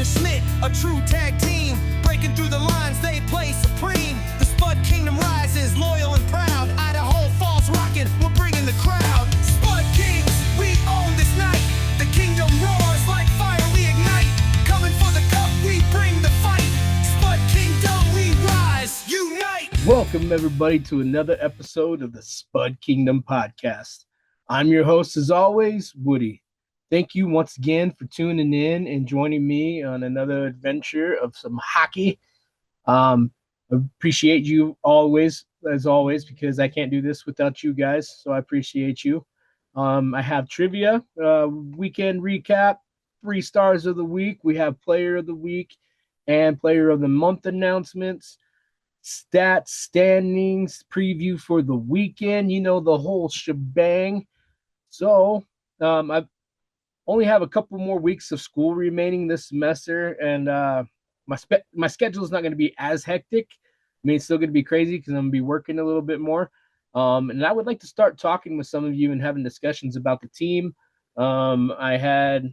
and Schmidt, a true tag team. Breaking through the lines, they play supreme. The Spud Kingdom rises, loyal and proud. Idaho Falls rocking, we're bringing the crowd. Spud Kings, we own this night. The kingdom roars like fire, we ignite. Coming for the cup, we bring the fight. Spud Kingdom, we rise, unite. Welcome, everybody, to another episode of the Spud Kingdom podcast. I'm your host, as always, Woody. Thank you once again for tuning in and joining me on another adventure of some hockey. I appreciate you always, as always, because I can't do this without you guys, so I appreciate you. I have trivia, weekend recap, 3 stars of the week. We have player of the week and player of the month announcements, stats, standings, preview for the weekend, the whole shebang. So I only have a couple more weeks of school remaining this semester, and my schedule is not going to be as hectic. I mean, it's still going to be crazy because I'm going to be working a little bit more. And I would like to start talking with some of you and having discussions about the team. I had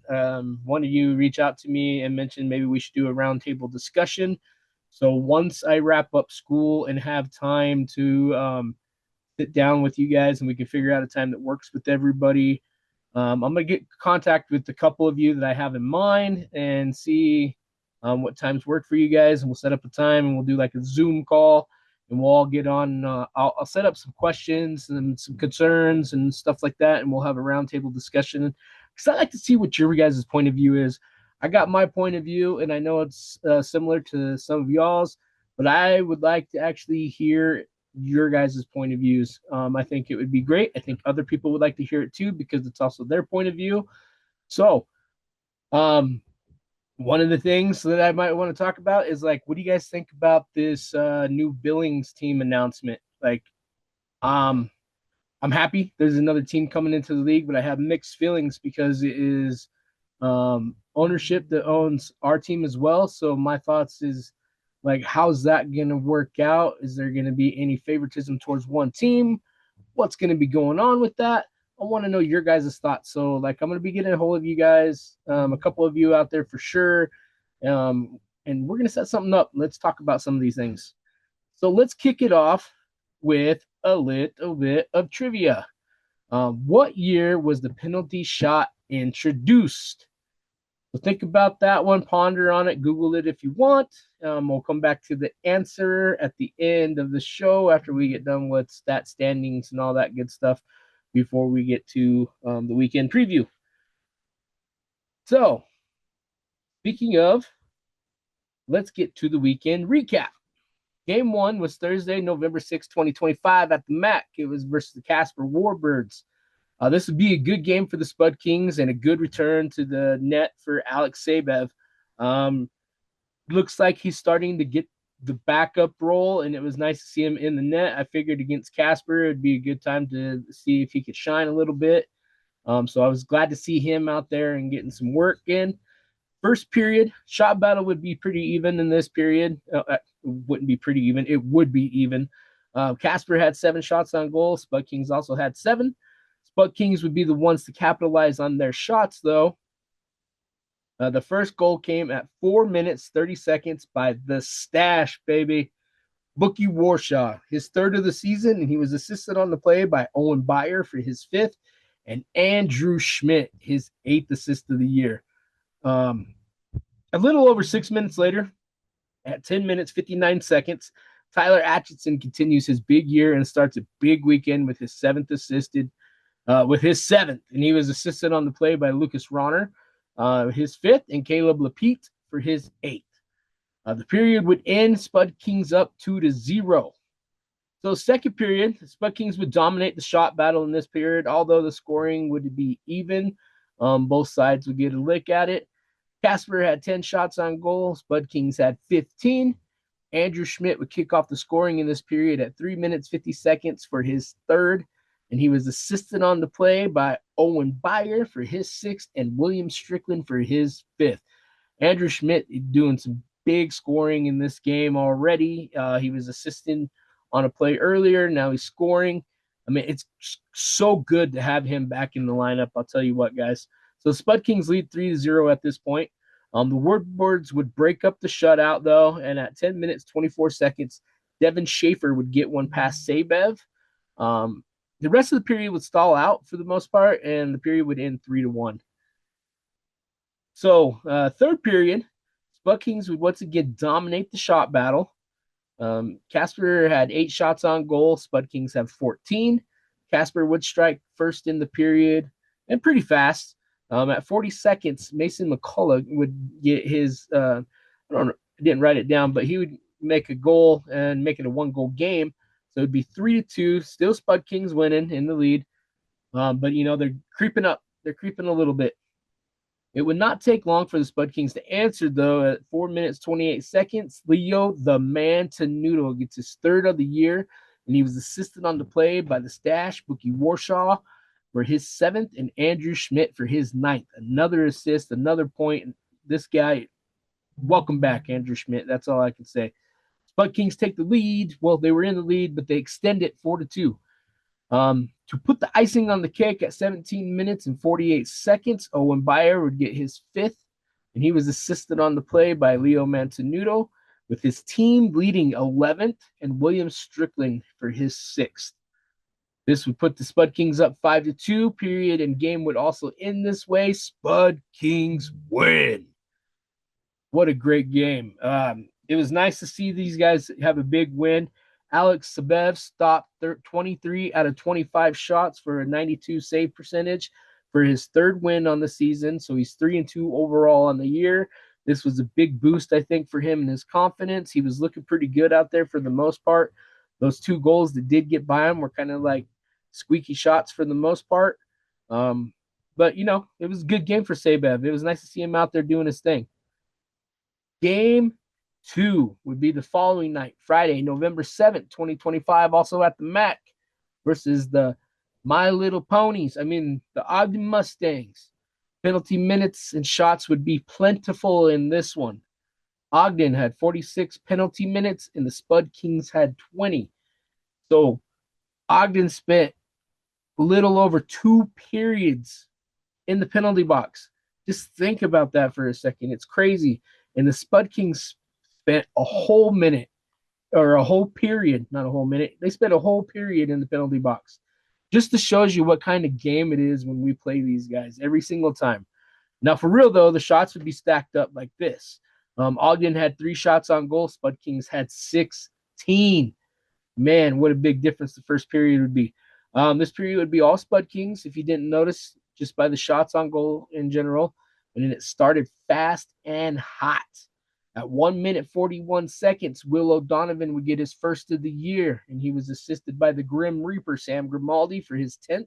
one of you reach out to me and mention maybe we should do a roundtable discussion. So once I wrap up school and have time to sit down with you guys and we can figure out a time that works with everybody, I'm going to get contact with a couple of you that I have in mind and see what times work for you guys. And we'll set up a time and we'll do like a Zoom call and we'll all get on. I'll set up some questions and some concerns and stuff like that. And we'll have a roundtable discussion because I like to see what your guys' point of view is. I got my point of view and I know it's similar to some of y'all's, but I would like to actually hear your guys' point of views. I think it would be great. I think other people would like to hear it too because it's also their point of view. So one of the things that I might want to talk about is like, what do you guys think about this new Billings team announcement? Like, I'm happy there's another team coming into the league, but I have mixed feelings because it is ownership that owns our team as well. So my thoughts is, like, how's that going to work out? Is there going to be any favoritism towards one team? What's going to be going on with that? I want to know your guys' thoughts. So, like, I'm going to be getting a hold of you guys, a couple of you out there for sure. And we're going to set something up. Let's talk about some of these things. So let's kick it off with a little bit of trivia. What year was the penalty shot introduced? So think about that one, ponder on it, Google it if you want. We'll come back to the answer at the end of the show after we get done with stat standings and all that good stuff before we get to the weekend preview. So, speaking of, let's get to the weekend recap. Game 1 was Thursday, November 6, 2025 at the MAC. It was versus the Casper Warbirds. This would be a good game for the Spud Kings and a good return to the net for Alex Sabev. Looks like he's starting to get the backup role, and it was nice to see him in the net. I figured against Casper, it would be a good time to see if he could shine a little bit. So I was glad to see him out there and getting some work in. First period, shot battle would be pretty even in this period. It wouldn't be pretty even. It would be even. Casper had 7 shots on goal. Spud Kings also had 7. Spud Kings would be the ones to capitalize on their shots, though. The first goal came at 4 minutes, 30 seconds by the stash, baby. Bookie Warshaw, his 3rd of the season, and he was assisted on the play by Owen Byer for his 5th, and Andrew Schmidt, his 8th assist of the year. A little over 6 minutes later, at 10 minutes, 59 seconds, Tyler Atchison continues his big year and starts a big weekend with his 7th assisted. With his 7th, and he was assisted on the play by Lucas Ronner, his 5th, and Caleb Lapete for his 8th. The period would end, Spud Kings up 2-0. So second period, Spud Kings would dominate the shot battle in this period, although the scoring would be even. Both sides would get a lick at it. Casper had 10 shots on goal. Spud Kings had 15. Andrew Schmidt would kick off the scoring in this period at 3 minutes, 50 seconds for his 3rd. And he was assisted on the play by Owen Byer for his 6th and William Strickland for his 5th. Andrew Schmidt doing some big scoring in this game already. He was assisting on a play earlier. Now he's scoring. I mean, it's so good to have him back in the lineup. I'll tell you what, guys. So Spud Kings lead 3-0 at this point. The Warbirds would break up the shutout, though, and at 10 minutes, 24 seconds, Devin Schaefer would get one past Sabev. Um, the rest of the period would stall out for the most part, and the period would end 3-1. So, third period, Spud Kings would once again dominate the shot battle. Casper had 8 shots on goal. Spud Kings have 14. Casper would strike first in the period and pretty fast. At 40 seconds, Mason McCullough would get his, I don't know, I didn't write it down, but he would make a goal and make it a 1-goal game. So it'd be 3-2. Still Spud Kings winning in the lead. But, they're creeping up. They're creeping a little bit. It would not take long for the Spud Kings to answer, though. At 4 minutes, 28 seconds, Leo, the man to noodle, gets his third of the year, and he was assisted on the play by the stash, Bookie Warshaw, for his 7th, and Andrew Schmidt for his 9th. Another assist, another point. This guy, welcome back, Andrew Schmidt. That's all I can say. Spud Kings take the lead. Well, they were in the lead, but they extend it 4-2. To put the icing on the cake at 17 minutes and 48 seconds, Owen Beyer would get his 5th, and he was assisted on the play by Leo Mantenuto, with his team leading 11th, and William Strickland for his 6th. This would put the Spud Kings up 5-2, period, and game would also end this way. Spud Kings win. What a great game. It was nice to see these guys have a big win. Alex Sabev stopped 23 out of 25 shots for a 92 save percentage for his 3rd win on the season. So he's 3-2 overall on the year. This was a big boost, I think, for him and his confidence. He was looking pretty good out there for the most part. Those 2 goals that did get by him were kind of like squeaky shots for the most part. But, it was a good game for Sabev. It was nice to see him out there doing his thing. Game 2 would be the following night, Friday, November 7th, 2025, also at the MAC versus the My Little Ponies. The Ogden Mustangs. Penalty minutes and shots would be plentiful in this one. Ogden had 46 penalty minutes and the Spud Kings had 20. So Ogden spent a little over 2 periods in the penalty box. Just think about that for a second. It's crazy. And the Spud Kings spent a whole minute, or a whole period, not a whole minute. They spent a whole period in the penalty box. Just to show you what kind of game it is when we play these guys every single time. Now, for real, though, the shots would be stacked up like this. Ogden had 3 shots on goal. Spud Kings had 16. Man, what a big difference the first period would be. This period would be all Spud Kings, if you didn't notice, just by the shots on goal in general. And then it started fast and hot. At 1 minute, 41 seconds, Will O'Donovan would get his 1st of the year, and he was assisted by the Grim Reaper, Sam Grimaldi, for his 10th,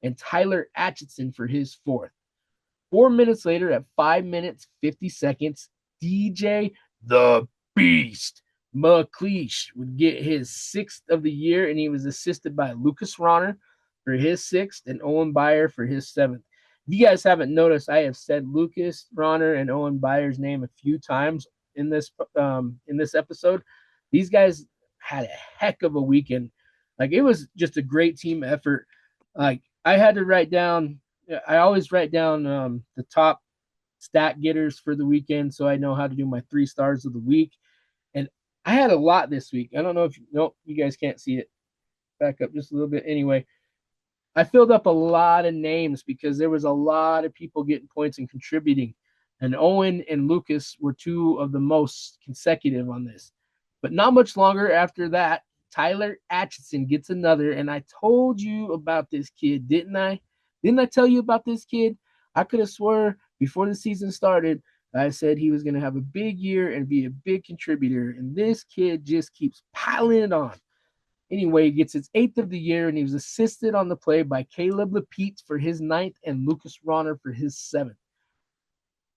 and Tyler Atchison for his 4th. 4 minutes later, at 5 minutes, 50 seconds, DJ the Beast McLeish would get his 6th of the year, and he was assisted by Lucas Ronner for his 6th and Owen Beyer for his 7th. If you guys haven't noticed, I have said Lucas Ronner and Owen Beyer's name a few times in this episode. These guys had a heck of a weekend. Like, it was just a great team effort. Like, I had to write down. I always write down the top stat getters for the weekend, so I know how to do my 3 stars of the week. And I had a lot this week. I don't know if you guys can't see it. Back up just a little bit. Anyway, I filled up a lot of names because there was a lot of people getting points and contributing. And Owen and Lucas were 2 of the most consecutive on this. But not much longer after that, Tyler Atchison gets another. And I told you about this kid, didn't I? Didn't I tell you about this kid? I could have swore before the season started, I said he was going to have a big year and be a big contributor. And this kid just keeps piling it on. Anyway, he gets his 8th of the year, and he was assisted on the play by Caleb Lepeat for his 9th and Lucas Ronner for his 7th.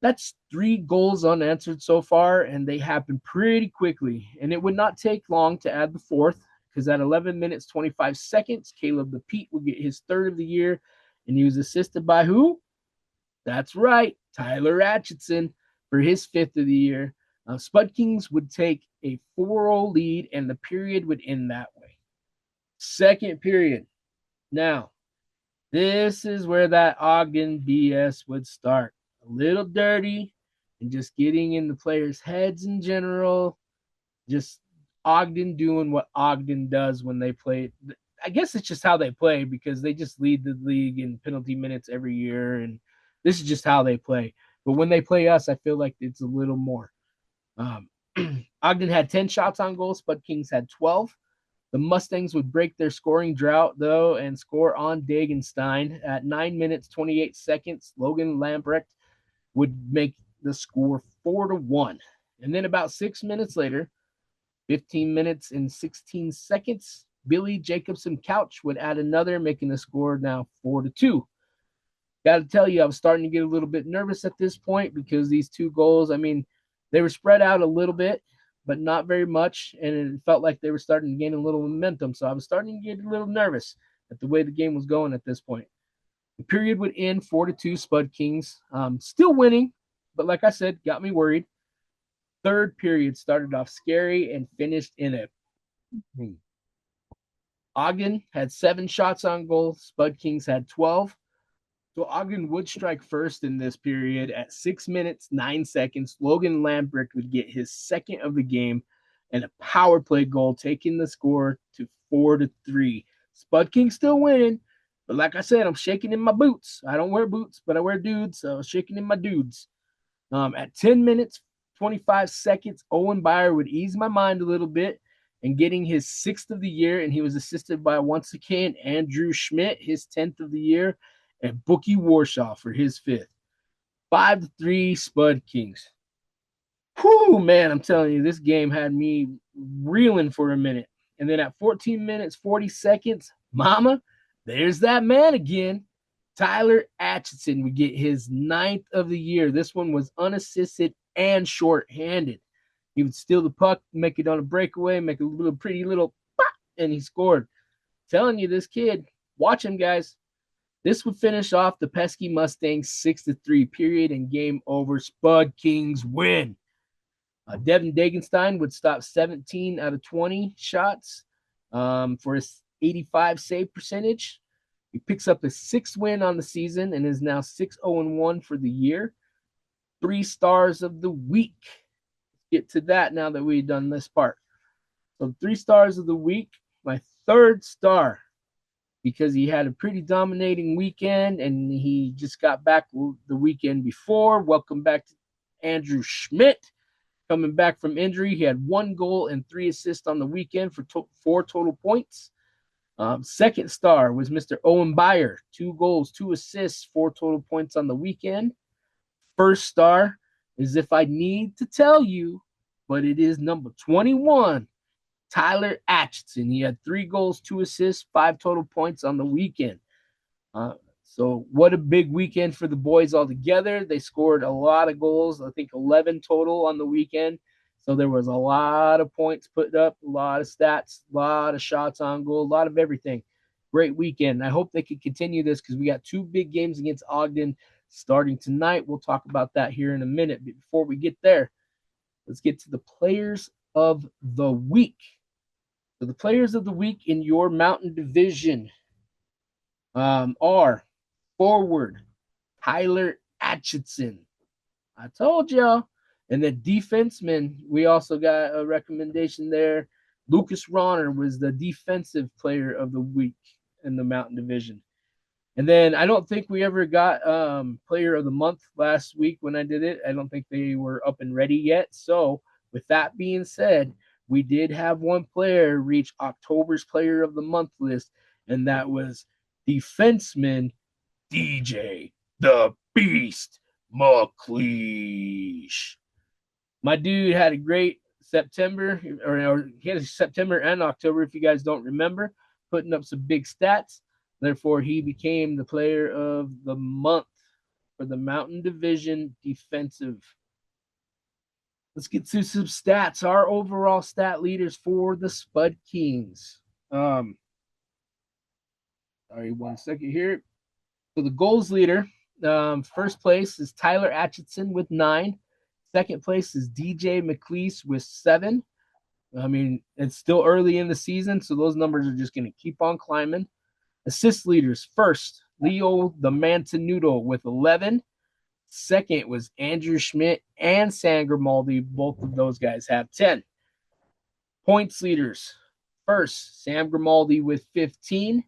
That's 3 goals unanswered so far, and they happened pretty quickly. And it would not take long to add the 4th, because at 11 minutes, 25 seconds, Caleb Lepeat would get his 3rd of the year, and he was assisted by who? That's right, Tyler Atchison for his 5th of the year. Spud Kings would take a 4-0 lead, and the period would end that way. Second period. Now, this is where that Ogden BS would start. A little dirty, and just getting in the players' heads in general. Just Ogden doing what Ogden does when they play. I guess it's just how they play because they just lead the league in penalty minutes every year, and this is just how they play. But when they play us, I feel like it's a little more. Um, Ogden had 10 shots on goal. Spud Kings had 12. The Mustangs would break their scoring drought, though, and score on Dagenstein at 9 minutes, 28 seconds. Logan Lambrecht would make the score 4-1. And then about 6 minutes later, 15 minutes and 16 seconds, Billy Jacobson Couch would add another, making the score now 4-2. Got to tell you, I was starting to get a little bit nervous at this point because these two goals, I mean, they were spread out a little bit, but not very much. And it felt like they were starting to gain a little momentum. So I was starting to get a little nervous at the way the game was going at this point. The period would end 4-2 Spud Kings. Still winning, but like I said, got me worried. Third period started off scary and finished in a. Ogden had 7 shots on goal. Spud Kings had 12. So Ogden would strike first in this period at 6 minutes, 9 seconds. Logan Lambrecht would get his second of the game and a power play goal, taking the score to 4-3. Spud King still winning, but like I said, I'm shaking in my boots. I don't wear boots, but I wear dudes, so shaking in my dudes. At 10 minutes, 25 seconds, Owen Byer would ease my mind a little bit and getting his 6th of the year, and he was assisted by, once again, Andrew Schmidt, his 10th of the year, and Bookie Warshaw for his 5th. 5-3 Spud Kings. Whew, man, I'm telling you, this game had me reeling for a minute. And then at 14 minutes, 40 seconds, mama, there's that man again. Tyler Atchison would get his 9th of the year. This one was unassisted and short-handed. He would steal the puck, make it on a breakaway, make a little pretty little pop, and he scored. Telling you, this kid, watch him, guys. This would finish off the pesky Mustangs 6-3 period and game over. Spud Kings win. Devin Dagenstein would stop 17 out of 20 shots for his 85 save percentage. He picks up his 6th win on the season and is now 6-0-1 for the year. 3 stars of the week. Let's get to that now that we've done this part. So 3 stars of the week. My 3rd star, because he had a pretty dominating weekend and he just got back the weekend before. Welcome back to Andrew Schmidt. Coming back from injury, he had 1 goal and 3 assists on the weekend for 4 total points. 2nd star was Mr. Owen Byer. 2 goals, 2 assists, 4 total points on the weekend. 1st star is, if I need to tell you, but it is number 21, Tyler Atchison. He had 3 goals, 2 assists, 5 total points on the weekend. So what a big weekend for the boys altogether. They scored a lot of goals, I think 11 total on the weekend. So there was a lot of points put up, a lot of stats, a lot of shots on goal, a lot of everything. Great weekend. I hope they can continue this because we got 2 big games against Ogden starting tonight. We'll talk about that here in a minute. But before we get there, let's get to the players of the week. So the players of the week in your Mountain Division are forward Tyler Atchison. I told y'all. And the defenseman, we also got a recommendation there. Lucas Ronner was the defensive player of the week in the Mountain Division. And then I don't think we ever got player of the month last week when I did it. I don't think they were up and ready yet. So with that being said, we did have one player reach October's player of the month list, and that was defenseman DJ the Beast McLeish. My dude had a great September, or he had a September and October, if you guys don't remember, putting up some big stats. Therefore, he became the player of the month for the Mountain Division defensive. Let's get to some stats. Our overall stat leaders for the Spud Kings. Sorry, 1 second here. So the goals leader, first place is Tyler Atchison with 9. Second place is DJ McLeish with 7. I mean, it's still early in the season, so those numbers are just going to keep on climbing. Assist leaders, first, Leo the Mantenuto with 11. Second was Andrew Schmidt and Sam Grimaldi. Both of those guys have 10. Points leaders. First, Sam Grimaldi with 15.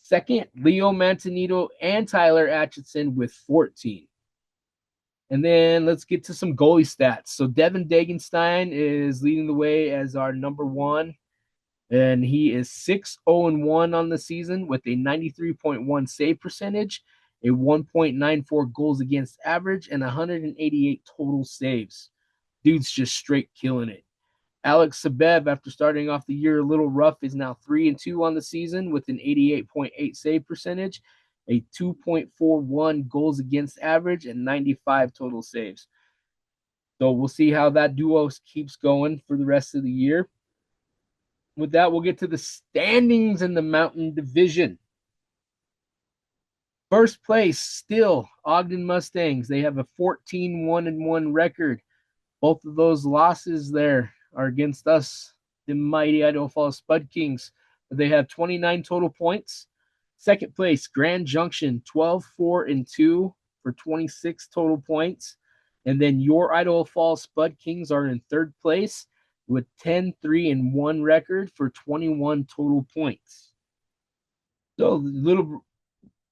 Second, Leo Mantonito and Tyler Atchison with 14. And then let's get to some goalie stats. So Devin Dagenstein is leading the way as our number one. And he is 6-0-1 on the season with a 93.1 save percentage, a 1.94 goals against average, and 188 total saves. Dude's just straight killing it. Alex Sabev, after starting off the year a little rough, is now 3-2 on the season with an 88.8 save percentage, a 2.41 goals against average, and 95 total saves. So we'll see how that duo keeps going for the rest of the year. With that, we'll get to the standings in the Mountain Division. First place, still Ogden Mustangs. They have a 14-1-1 record. Both of those losses there are against us, the mighty Idaho Falls Spud Kings. They have 29 total points. Second place, Grand Junction, 12-4-2 for 26 total points. And then your Idaho Falls Spud Kings are in third place with 10-3-1 record for 21 total points. So a little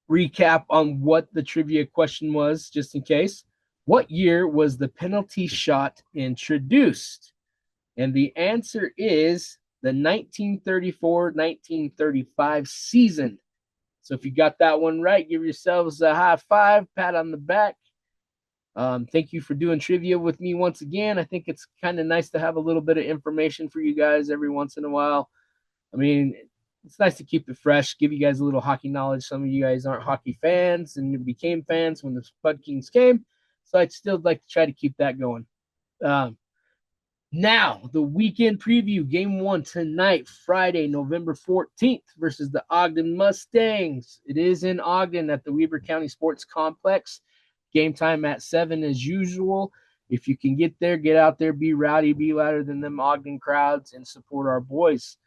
recap on what the trivia question was, just in case. What year was the penalty shot introduced? And the answer is the 1934-1935 season. So if you got that one right, give yourselves a high five, pat on the back. Thank you for doing trivia with me once again. I think it's kind of nice to have a little bit of information for you guys every once in a while. I mean, it's nice to keep it fresh, give you guys a little hockey knowledge. Some of you guys aren't hockey fans and you became fans when the Spud Kings came. So I'd still like to try to keep that going. Now, the weekend preview, game one tonight, Friday, November 14th versus the Ogden Mustangs. It is in Ogden at the Weber County Sports Complex. Game time at 7 as usual. If you can get there, get out there, be rowdy, be louder than them Ogden crowds, and support our boys.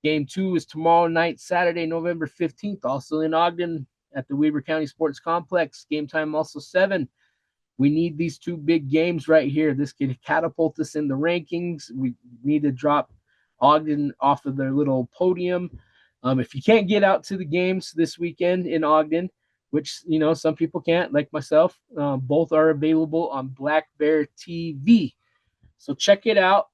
Game 2 is tomorrow night, Saturday, November 15th, also in Ogden at the Weber County Sports Complex. Game time also 7. We need these two big games right here. This could catapult us in the rankings. We need to drop Ogden off of their little podium. If you can't get out to the games this weekend in Ogden, which, you know, some people can't, like myself, both are available on Black Bear TV. So check it out.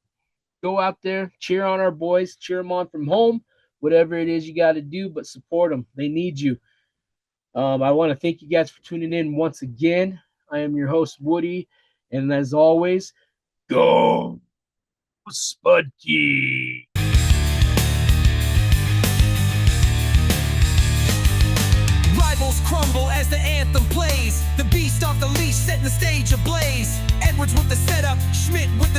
Go out there, cheer on our boys, cheer them on from home, whatever it is you got to do, but support them. They need you. I want to thank you guys for tuning in once again. I am your host, Woody, and as always, go Spudky! Rivals crumble as the anthem plays. The beast off the leash setting the stage ablaze. Edwards with the setup, Schmidt with the